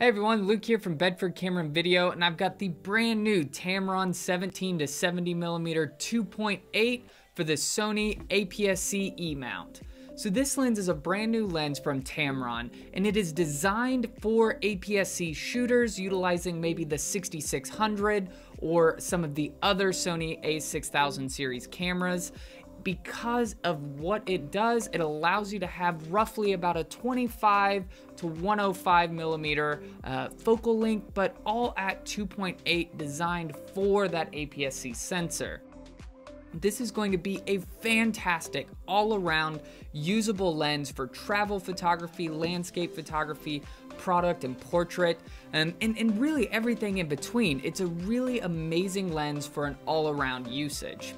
Hey everyone, Luke here from Bedford Camera and Video, and I've got the brand new Tamron 17-70mm 2.8 for the Sony APS-C E-mount. So this lens is a brand new lens from Tamron, and it is designed for APS-C shooters utilizing maybe the 6600 or some of the other Sony a6000 series cameras. Because of what it does, it allows you to have roughly about a 25 to 105 millimeter focal length, but all at 2.8, designed for that APS-C sensor. This is going to be a fantastic all-around usable lens for travel photography, landscape photography, product and portrait, and really everything in between. It's a really amazing lens for an all-around usage.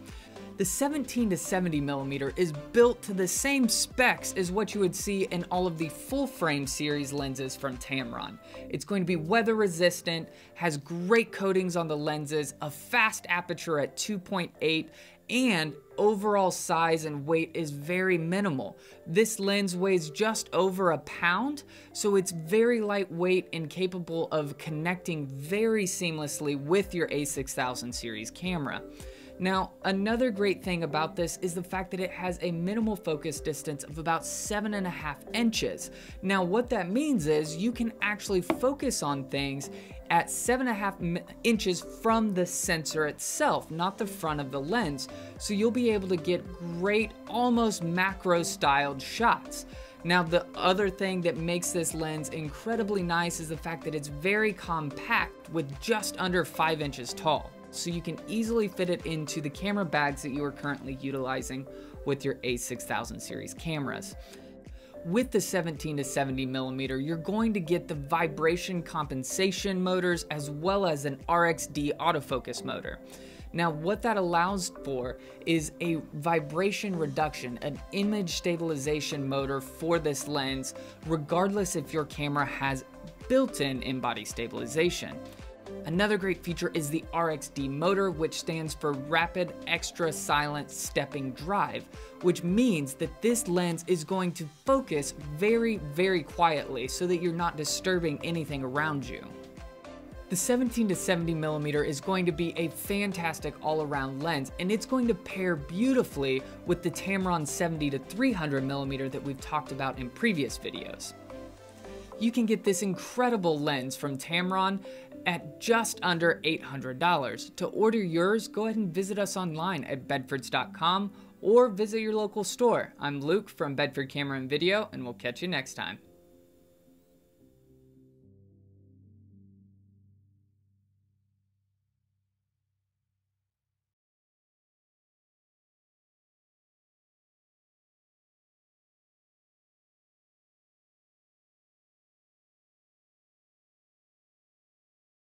The 17-70mm is built to the same specs as what you would see in all of the full frame series lenses from Tamron. It's going to be weather resistant, has great coatings on the lenses, a fast aperture at 2.8, and overall size and weight is very minimal. This lens weighs just over a pound, so it's very lightweight and capable of connecting very seamlessly with your a6000 series camera. Now, another great thing about this is the fact that it has a minimal focus distance of about 7.5 inches. Now, what that means is you can actually focus on things at 7.5 inches from the sensor itself, not the front of the lens. So you'll be able to get great, almost macro-styled shots. Now, the other thing that makes this lens incredibly nice is the fact that it's very compact with just under 5 inches tall. So you can easily fit it into the camera bags that you are currently utilizing with your a6000 series cameras. With the 17-70mm, you're going to get the vibration compensation motors as well as an RXD autofocus motor. Now, what that allows for is a vibration reduction, an image stabilization motor for this lens, regardless if your camera has built-in in-body stabilization. Another great feature is the RXD motor, which stands for Rapid Extra Silent Stepping Drive, which means that this lens is going to focus very, very quietly so that you're not disturbing anything around you. The 17-70mm is going to be a fantastic all-around lens, and it's going to pair beautifully with the Tamron 70-300mm that we've talked about in previous videos. You can get this incredible lens from Tamron at just under $800. To order yours, go ahead and visit us online at bedfords.com or visit your local store. I'm Luke from Bedford Camera and Video, and we'll catch you next time.